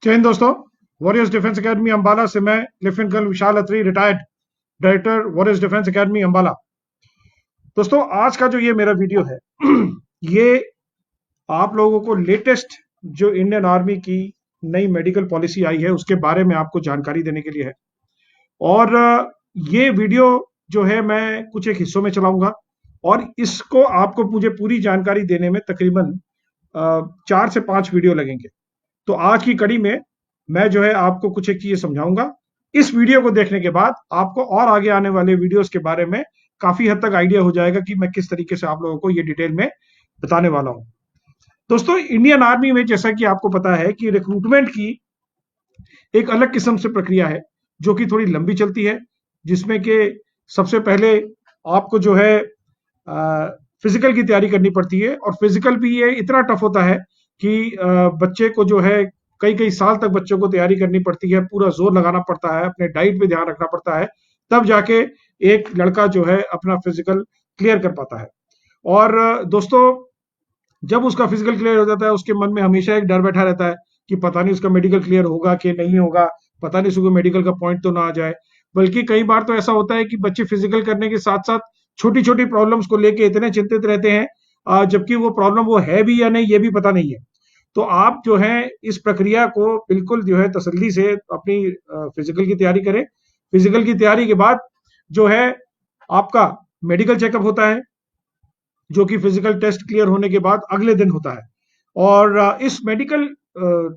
जय हिंद दोस्तों। Warriors defence academy Ambala से मैं lieutenant colonel Vishal Attri, retired director, warriors defence academy Ambala. दोस्तों, आज का जो ये मेरा वीडियो है ये आप लोगों को लेटेस्ट जो इंडियन आर्मी की नई मेडिकल पॉलिसी आई है उसके बारे में आपको जानकारी देने के लिए है। और ये वीडियो जो है मैं कुछ एक हिस्सों में चलाऊंगा और इसको आपको मुझे पूरी जानकारी देने में तकरीबन 4 से 5 वीडियो लगेंगे। तो आज की कड़ी में मैं जो है आपको कुछ एक चीजें समझाऊंगा। इस वीडियो को देखने के बाद आपको और आगे आने वाले वीडियोस के बारे में काफी हद तक आइडिया हो जाएगा कि मैं किस तरीके से आप लोगों को ये डिटेल में बताने वाला हूं। दोस्तों, इंडियन आर्मी में जैसा कि आपको पता है कि रिक्रूटमेंट की एक अलग किस्म से प्रक्रिया है जो कि थोड़ी लंबी चलती है, जिसमें कि सबसे पहले आपको जो है फिजिकल की तैयारी करनी पड़ती है। और फिजिकल भी ये इतना टफ होता है कि बच्चे को जो है कई कई साल तक बच्चों को तैयारी करनी पड़ती है, पूरा जोर लगाना पड़ता है, अपने डाइट पे ध्यान रखना पड़ता है, तब जाके एक लड़का जो है अपना फिजिकल क्लियर कर पाता है। और दोस्तों, जब उसका फिजिकल क्लियर हो जाता है उसके मन में हमेशा एक डर बैठा रहता है कि पता नहीं उसका मेडिकल क्लियर होगा कि नहीं होगा, पता नहीं उसको मेडिकल का पॉइंट तो ना आ जाए। बल्कि कई बार तो ऐसा होता है कि बच्चे फिजिकल करने के साथ साथ छोटी छोटी प्रॉब्लम्स को लेके इतने चिंतित रहते हैं, जबकि वो प्रॉब्लम वो है भी या नहीं ये भी पता नहीं है। तो आप जो है इस प्रक्रिया को बिल्कुल जो है तसल्ली से अपनी फिजिकल की तैयारी करें। फिजिकल की तैयारी के बाद जो है आपका मेडिकल चेकअप होता है, जो कि फिजिकल टेस्ट क्लियर होने के बाद अगले दिन होता है। और इस मेडिकल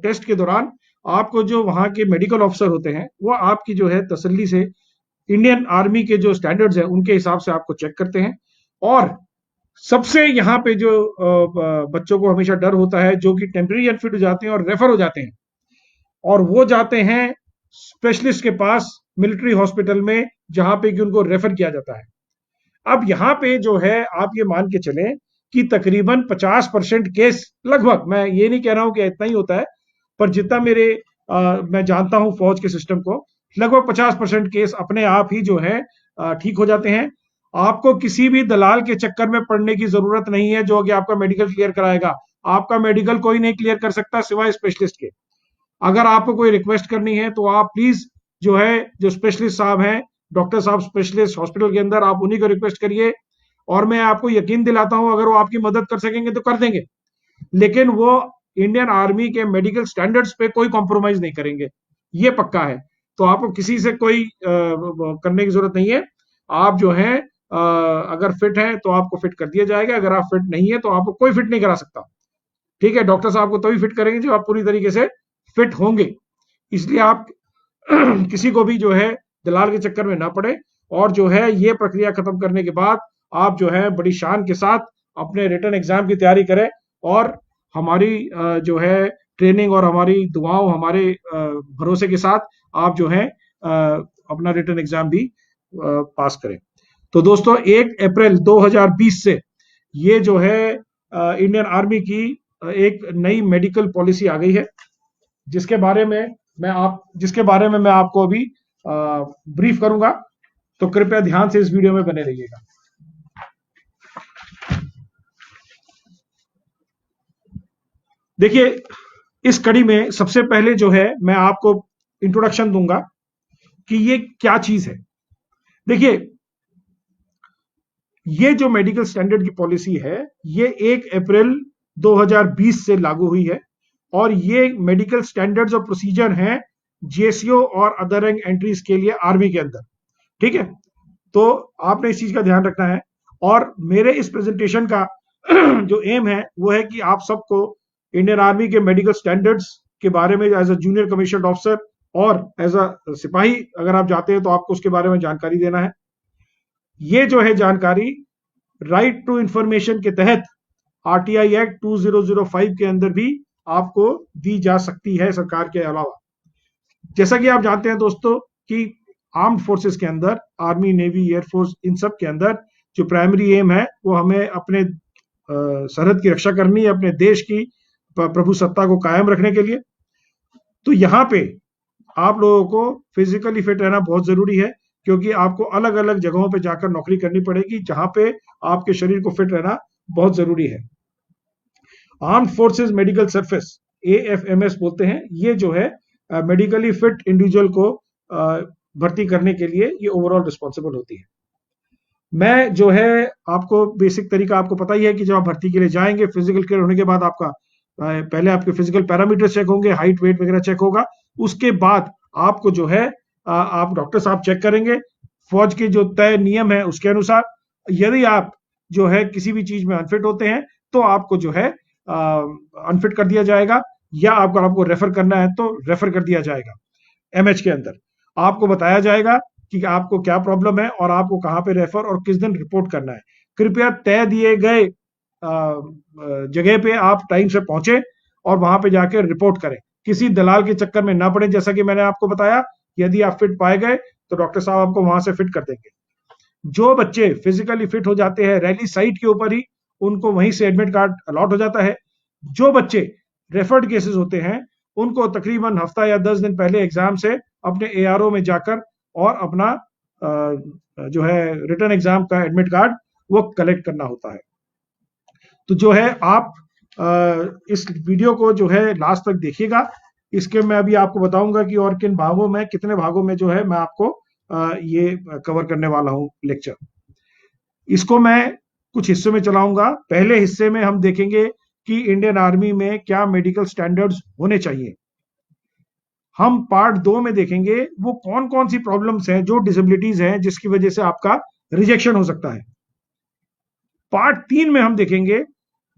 टेस्ट के दौरान आपको जो वहाँ के मेडिकल ऑफिसर होते हैं वो आपकी जो है तसल्ली से इंडियन आर्मी के जो स्टैंडर्ड्स हैं उनके हिसाब से आपको चेक करते हैं। और सबसे यहाँ पे जो बच्चों को हमेशा डर होता है, जो कि टेम्परेरी अनफिट हो जाते हैं और रेफर हो जाते हैं, और वो जाते हैं स्पेशलिस्ट के पास मिलिट्री हॉस्पिटल में, जहां पे कि उनको रेफर किया जाता है। अब यहाँ पे जो है आप ये मान के चलें कि तकरीबन 50% केस, लगभग, मैं ये नहीं कह रहा हूं कि इतना ही होता है, पर जितना मैं जानता हूं फौज के सिस्टम को, लगभग 50% केस अपने आप ही जो है ठीक हो जाते हैं। आपको किसी भी दलाल के चक्कर में पड़ने की जरूरत नहीं है जो कि आपका मेडिकल क्लियर कराएगा। आपका मेडिकल कोई नहीं क्लियर कर सकता सिवाय स्पेशलिस्ट के। अगर आपको कोई रिक्वेस्ट करनी है तो आप प्लीज जो है, जो स्पेशलिस्ट साहब हैं, डॉक्टर साहब स्पेशलिस्ट हॉस्पिटल के अंदर, आप उन्हीं को रिक्वेस्ट करिए। और मैं आपको यकीन दिलाता हूं अगर वो आपकी मदद कर सकेंगे तो कर देंगे, लेकिन वो इंडियन आर्मी के मेडिकल स्टैंडर्ड्स पे कोई कॉम्प्रोमाइज नहीं करेंगे, ये पक्का है। तो आपको किसी से कोई करने की जरूरत नहीं है। आप जो है अगर फिट हैं तो आपको फिट कर दिया जाएगा, अगर आप फिट नहीं है तो आपको कोई फिट नहीं करा सकता। ठीक है, डॉक्टर साहब को तभी फिट करेंगे जब आप पूरी तरीके से फिट होंगे। इसलिए आप किसी को भी जो है दलाल के चक्कर में ना पड़े, और जो है ये प्रक्रिया खत्म करने के बाद आप जो है बड़ी शान के साथ अपने रिटन एग्जाम की तैयारी करें। और हमारी जो है ट्रेनिंग और हमारी दुआओं, हमारे भरोसे के साथ आप जो है अपना रिटन एग्जाम भी पास करें। तो दोस्तों, 1 अप्रैल 2020 से ये जो है इंडियन आर्मी की एक नई मेडिकल पॉलिसी आ गई है, जिसके बारे में मैं आपको अभी ब्रीफ करूंगा। तो कृपया ध्यान से इस वीडियो में बने रहिएगा। देखिए, इस कड़ी में सबसे पहले जो है मैं आपको इंट्रोडक्शन दूंगा कि ये क्या चीज है। देखिए, ये जो मेडिकल स्टैंडर्ड की पॉलिसी है ये 1 अप्रैल 2020 से लागू हुई है, और ये मेडिकल स्टैंडर्ड्स और प्रोसीजर हैं जेसीओ और अदर रैंक एंट्रीज के लिए आर्मी के अंदर। ठीक है, तो आपने इस चीज का ध्यान रखना है। और मेरे इस प्रेजेंटेशन का जो एम है वो है कि आप सबको इंडियन आर्मी के मेडिकल स्टैंडर्ड्स के बारे में as a junior commissioned officer और एज अ सिपाही अगर आप जाते हैं तो आपको उसके बारे में जानकारी देना है। ये जो है जानकारी राइट टू इंफॉर्मेशन के तहत आरटीआई एक्ट 2005 के अंदर भी आपको दी जा सकती है सरकार के अलावा। जैसा कि आप जानते हैं दोस्तों कि आर्म्ड फोर्सेस के अंदर, आर्मी, नेवी, एयरफोर्स, इन सब के अंदर जो प्राइमरी एम है वो हमें अपने सरहद की रक्षा करनी है, अपने देश की प्रभु सत्ता को कायम रखने के लिए। तो यहाँ पे आप लोगों को फिजिकली फिट रहना बहुत जरूरी है, क्योंकि आपको अलग अलग जगहों पे जाकर नौकरी करनी पड़ेगी जहां पे आपके शरीर को फिट रहना बहुत जरूरी है। Armed forces medical service AFMS बोलते हैं, ये जो है मेडिकली फिट इंडिविजुअल को भर्ती करने के लिए ये ओवरऑल रिस्पॉन्सिबल होती है। मैं जो है आपको बेसिक तरीका आपको पता ही है कि जब आप भर्ती के लिए जाएंगे, फिजिकल क्लियर होने के बाद आपका पहले आपके फिजिकल पैरामीटर चेक होंगे, हाइट वेट वगैरह चेक होगा। उसके बाद आपको जो है आप डॉक्टर साहब चेक करेंगे फौज के जो तय नियम है उसके अनुसार। यदि आप जो है किसी भी चीज में अनफिट होते हैं तो आपको जो है अनफिट कर दिया जाएगा, या आपको रेफर करना है तो रेफर कर दिया जाएगा। एमएच के अंदर आपको बताया जाएगा कि आपको क्या प्रॉब्लम है और आपको कहां पे रेफर और किस दिन रिपोर्ट करना है। कृपया तय दिए गए जगह पे आप टाइम से पहुंचे और वहां पे जाकर रिपोर्ट करें। किसी दलाल के चक्कर में ना पड़े। जैसा कि मैंने आपको बताया, यदि आप फिट पाए गए तो डॉक्टर साहब आपको वहां से फिट कर देंगे। जो बच्चे फिजिकली फिट हो जाते हैं रैली साइट के ऊपर ही, उनको वहीं से एडमिट कार्ड अलॉट हो जाता है। जो बच्चे रेफर्ड केसेस होते हैं उनको तकरीबन हफ्ता या 10 दिन पहले एग्जाम से अपने ARO में जाकर और अपना जो है रिटर्न एग्जाम का एडमिट कार्ड वो कलेक्ट करना होता है। तो जो है आप इस वीडियो को जो है लास्ट तक देखिएगा। इसके मैं अभी आपको बताऊंगा कि और किन भागों में, कितने भागों में जो है मैं आपको ये कवर करने वाला हूं लेक्चर। इसको मैं कुछ हिस्सों में चलाऊंगा। पहले हिस्से में हम देखेंगे कि इंडियन आर्मी में क्या मेडिकल स्टैंडर्ड्स होने चाहिए। हम पार्ट 2 में देखेंगे वो कौन कौन सी प्रॉब्लम्स हैं, जो डिसेबिलिटीज हैं जिसकी वजह से आपका रिजेक्शन हो सकता है। पार्ट 3 में हम देखेंगे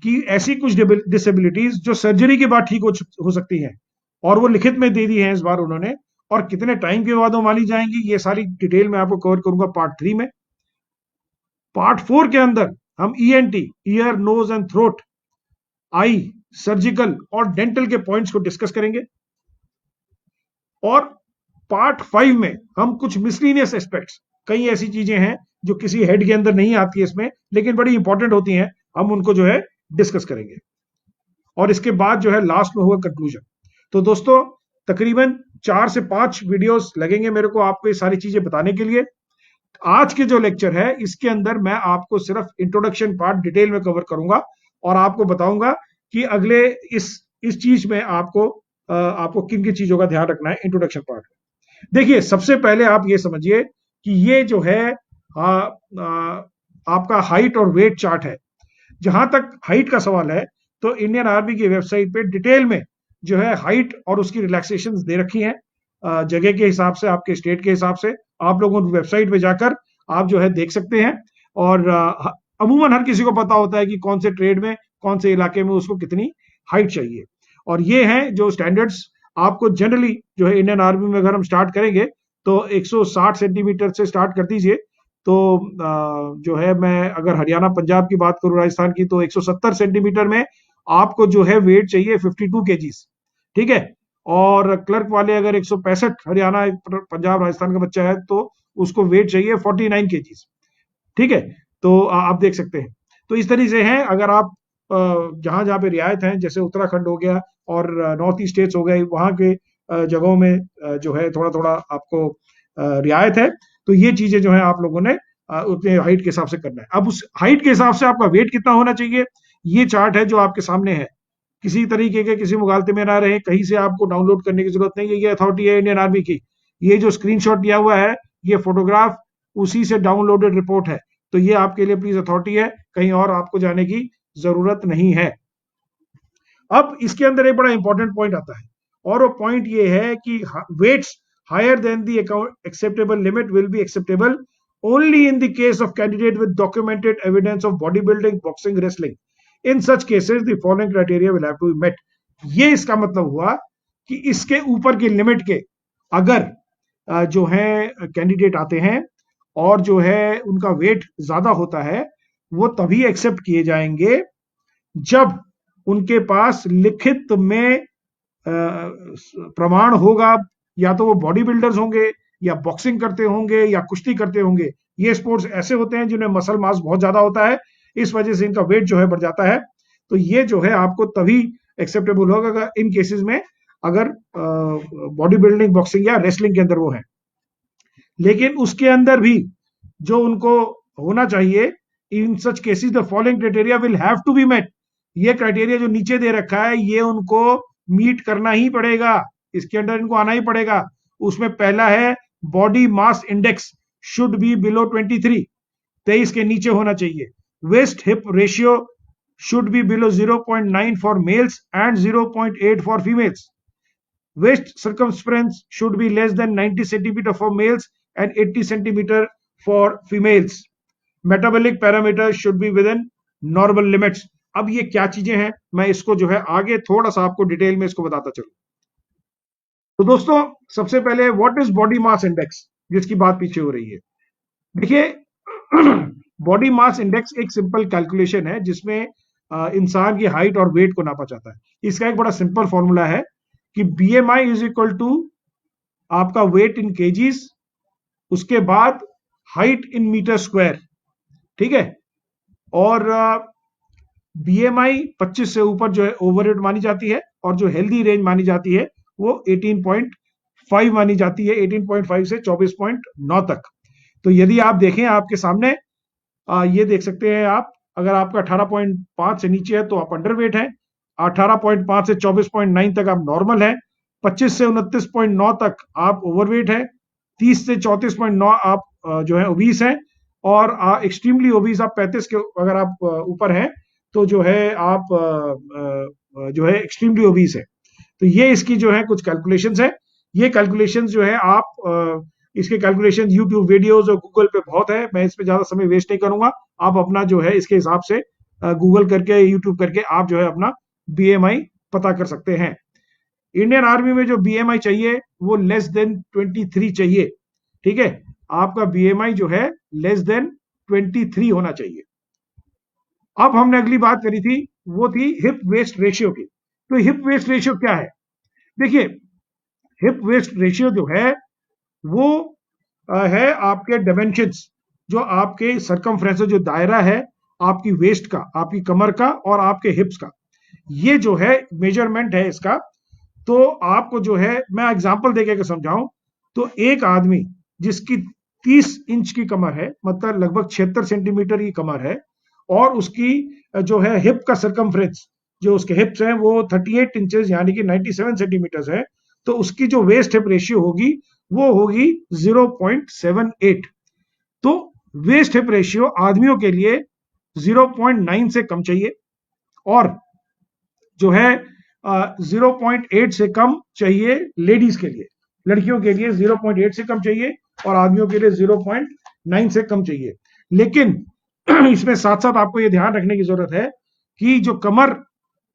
कि ऐसी कुछ डिसेबिलिटीज जो सर्जरी के बाद ठीक हो सकती हैं, और वो लिखित में दे दी है इस बार उन्होंने, और कितने टाइम के बाद वो मानी जाएंगी, ये सारी डिटेल में आपको कवर करूंगा पार्ट 3 में। पार्ट 4 के अंदर हम ENT, ear nose and throat, I, surgical और डेंटल के पॉइंट्स को डिस्कस करेंगे। और पार्ट 5 में हम कुछ मिसलीनियस एस्पेक्ट्स, कई ऐसी चीजें हैं जो किसी हेड के अंदर नहीं आती है इसमें, लेकिन बड़ी इंपॉर्टेंट होती हैं, हम उनको जो है डिस्कस करेंगे। और इसके बाद जो है लास्ट में होगा कंक्लूजन। तो दोस्तों तकरीबन 4 से 5 वीडियोस लगेंगे मेरे को आपको ये सारी चीजें बताने के लिए। आज के जो लेक्चर है इसके अंदर मैं आपको सिर्फ इंट्रोडक्शन पार्ट डिटेल में कवर करूंगा और आपको बताऊंगा कि अगले इस चीज में आपको किन किन चीजों का ध्यान रखना है इंट्रोडक्शन पार्ट में। देखिए सबसे पहले आप ये समझिए कि ये जो है आपका हाइट और वेट चार्ट है। जहां तक हाइट का सवाल है तो इंडियन आर्मी की वेबसाइट पे डिटेल में जो है हाइट और उसकी रिलैक्सेशन दे रखी है, जगह के हिसाब से, आपके स्टेट के हिसाब से। आप लोगों वेबसाइट पे जाकर आप जो है देख सकते हैं। और अमूमन हर किसी को पता होता है कि कौन से ट्रेड में, कौन से इलाके में उसको कितनी हाइट चाहिए। और ये हैं जो स्टैंडर्ड्स आपको जनरली जो है इंडियन आर्मी में अगर हम स्टार्ट करेंगे तो 160 सेंटीमीटर से स्टार्ट कर दीजिए। तो जो है मैं अगर हरियाणा पंजाब की बात करूं, राजस्थान की, तो 170 सेंटीमीटर में आपको जो है वेट चाहिए 52 केजीज। ठीक है। और क्लर्क वाले अगर 165 हरियाणा पंजाब राजस्थान का बच्चा है तो उसको वेट चाहिए 49 केजीज। ठीक है। तो आप देख सकते हैं। तो इस तरीके से है। अगर आप जहां जहां पे रियायत है, जैसे उत्तराखंड हो गया और नॉर्थ ईस्ट स्टेट्स हो गए, वहां के जगहों में जो है थोड़ा थोड़ा आपको रियायत है। तो ये चीजें जो है आप लोगों ने उतने हाइट के हिसाब से करना है। अब उस हाइट के हिसाब से आपका वेट कितना होना चाहिए, ये चार्ट है जो आपके सामने है। किसी तरीके के किसी मुगालते में ना रहे, कहीं से आपको डाउनलोड करने की जरूरत नहीं है। ये अथॉरिटी है इंडियन आर्मी की। ये जो स्क्रीनशॉट दिया हुआ है, ये फोटोग्राफ उसी से डाउनलोडेड रिपोर्ट है। तो ये आपके लिए प्लीज अथॉरिटी है, कहीं और आपको जाने की जरूरत नहीं है। अब इसके अंदर एक बड़ा इंपॉर्टेंट पॉइंट आता है, और वो पॉइंट ये है कि weights higher than the acceptable limit will be acceptable only in the case of candidate with documented evidence of body building, boxing, wrestling. In such cases the following criteria will have to be met. ये इसका मतलब हुआ कि इसके ऊपर की limit के अगर जो है कैंडिडेट आते हैं और जो है उनका वेट ज्यादा होता है, वो तभी एक्सेप्ट किए जाएंगे जब उनके पास लिखित में प्रमाण होगा। या तो वो बॉडी बिल्डर्स होंगे, या बॉक्सिंग करते होंगे, या कुश्ती करते होंगे। ये स्पोर्ट्स ऐसे होते हैं जिन्हें मसल मास बहुत ज्यादा होता है, इस वजह से इनका वेट जो है बढ़ जाता है। तो ये जो है आपको तभी एक्सेप्टेबल होगा इन केसेस में अगर बॉडी बिल्डिंग, बॉक्सिंग या रेसलिंग के अंदर वो है। लेकिन उसके अंदर भी जो उनको होना चाहिए, in such cases the following criteria will have to be met. ये क्राइटेरिया जो नीचे दे रखा है ये उनको मीट करना ही पड़ेगा, इसके अंडर इनको आना ही पड़ेगा। उसमें पहला है body mass index should be below 23, 23 के नीचे होना चाहिए। Waist hip ratio should be below 0.9 for males and 0.8 for females. Waist circumference should be less than 90 centimeter for males and 80 centimeter for females. Metabolic parameters should be within normal limits. अब ये क्या चीजें हैं, मैं इसको जो है आगे थोड़ा सा आपको डिटेल में इसको बताता चलूं। तो दोस्तों सबसे पहले what is body mass index, जिसकी बात पीछे हो रही है। देखिए बॉडी मास इंडेक्स एक सिंपल कैलकुलेशन है जिसमें इंसान की हाइट और वेट को नापा जाता है। इसका एक बड़ा सिंपल फॉर्मूला है कि बीएमआई इज इक्वल टू आपका वेट इन केजीज, उसके बाद हाइट इन मीटर स्क्वायर, ठीक है। और बीएमआई 25 से ऊपर जो है ओवरवेट मानी जाती है, और जो हेल्दी रेंज मानी जाती है वो 18.5 मानी जाती है, 18.5 से 24.9 तक। तो यदि आप देखें आपके सामने ये देख सकते हैं आप, अगर आपका 18.5 से नीचे है तो आप अंडरवेट हैं, 18.5 से 24.9 तक आप नॉर्मल हैं, 25 से 29.9 तक आप ओवरवेट हैं, 30 से 34.9 आप जो है ओबीस हैं, और एक्सट्रीमली ओबीस आप 35 के अगर आप ऊपर हैं तो जो है आप जो है एक्सट्रीमली ओबीस है। तो ये इसकी जो है कुछ कैलकुलेशंस है। ये कैलकुलेशंस जो है आप इसके कैलकुलेशन यूट्यूब वीडियोस और गूगल पे बहुत है, मैं इस पे ज्यादा समय वेस्ट नहीं करूंगा। आप अपना जो है इसके हिसाब से गूगल करके यूट्यूब करके आप जो है अपना बीएमआई पता कर सकते हैं। इंडियन आर्मी में जो बीएमआई चाहिए वो लेस देन 23 चाहिए, ठीक है। आपका बीएमआई जो है लेस देन 23 होना चाहिए। अब हमने अगली बात करी थी वो थी हिप वेस्ट रेशियो की। तो हिप वेस्ट रेशियो क्या है? देखिए हिप वेस्ट रेशियो जो है वो है आपके डायमेंशंस, जो आपके सरकमफ्रेंस जो दायरा है आपकी वेस्ट का, आपकी कमर का और आपके हिप्स का, ये जो है मेजरमेंट है इसका। तो आपको जो है मैं एग्जांपल देके समझाऊं तो एक आदमी जिसकी 30 इंच की कमर है, मतलब लगभग 76 सेंटीमीटर की कमर है, और उसकी जो है हिप का सरकमफ्रेंस, जो उसके हिप्स हैं वो 38 इंचेस यानी कि 97 सेंटीमीटर है, तो उसकी जो वेस्ट हिप रेशियो होगी वो होगी 0.78। तो वेस्ट हिप रेशियो आदमियों के लिए 0.9 से कम चाहिए, और जो है 0.8 से कम चाहिए लेडीज के लिए, लड़कियों के लिए 0.8 से कम चाहिए और आदमियों के लिए 0.9 से कम चाहिए। लेकिन इसमें साथ साथ आपको ये ध्यान रखने की जरूरत है कि जो कमर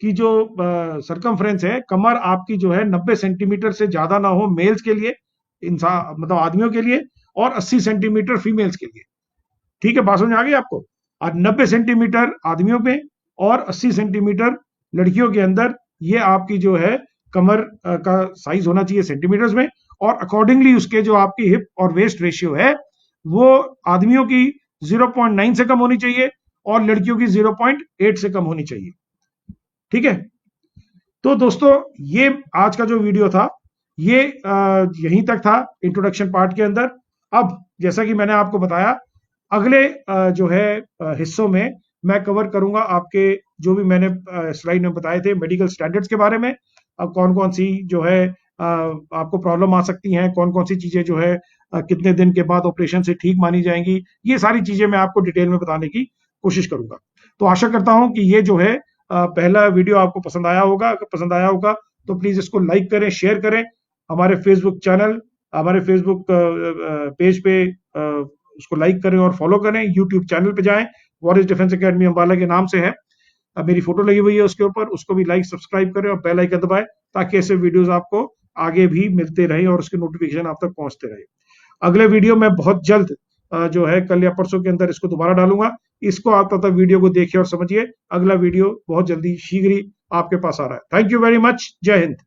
की जो सरकमफ्रेंस है, कमर आपकी जो है 90 सेंटीमीटर से ज्यादा ना हो मेल्स के लिए, इंसान मतलब आदमियों के लिए, और 80 सेंटीमीटर फीमेल्स के लिए, ठीक है। बात समझ आ गई आपको? और 90 सेंटीमीटर आदमियों पे और 80 सेंटीमीटर लड़कियों के अंदर ये आपकी जो है कमर का साइज होना चाहिए सेंटीमीटर्स में, और अकॉर्डिंगली उसके जो आपकी हिप और वेस्ट रेशियो है वो आदमियों की 0.9 से कम होनी चाहिए और लड़कियों की 0.8 से कम होनी चाहिए, ठीक है। तो दोस्तों ये आज का जो वीडियो था ये यहीं तक था इंट्रोडक्शन पार्ट के अंदर। अब जैसा कि मैंने आपको बताया अगले जो है हिस्सों में मैं कवर करूंगा आपके जो भी मैंने स्लाइड में बताए थे मेडिकल स्टैंडर्ड्स के बारे में, कौन कौन सी जो है आपको प्रॉब्लम आ सकती हैं, कौन कौन सी चीजें जो है कितने दिन के बाद ऑपरेशन से ठीक मानी जाएंगी, ये सारी चीजें मैं आपको डिटेल में बताने की कोशिश करूंगा। तो आशा करता हूं कि ये जो है पहला वीडियो आपको पसंद आया होगा। अगर पसंद आया होगा तो प्लीज इसको लाइक करें, शेयर करें, हमारे फेसबुक चैनल, हमारे फेसबुक पेज पे उसको लाइक करें और फॉलो करें। यूट्यूब चैनल पे जाएं, वॉरिस डिफेंस एकेडमी अंबाला के नाम से है, अब मेरी फोटो लगी हुई है उसके ऊपर, उसको भी लाइक सब्सक्राइब करें और बेल आइकन दबाएं ताकि ऐसे वीडियोस आपको आगे भी मिलते रहे और उसके नोटिफिकेशन आप तक पहुंचते रहे। अगले वीडियो मैं बहुत जल्द जो है कल या परसों के अंदर इसको दोबारा डालूंगा। इसको आप तब तक वीडियो को देखिए और समझिए। अगला वीडियो बहुत जल्दी शीघ्र ही आपके पास आ रहा है। Thank you very much. जय हिंद।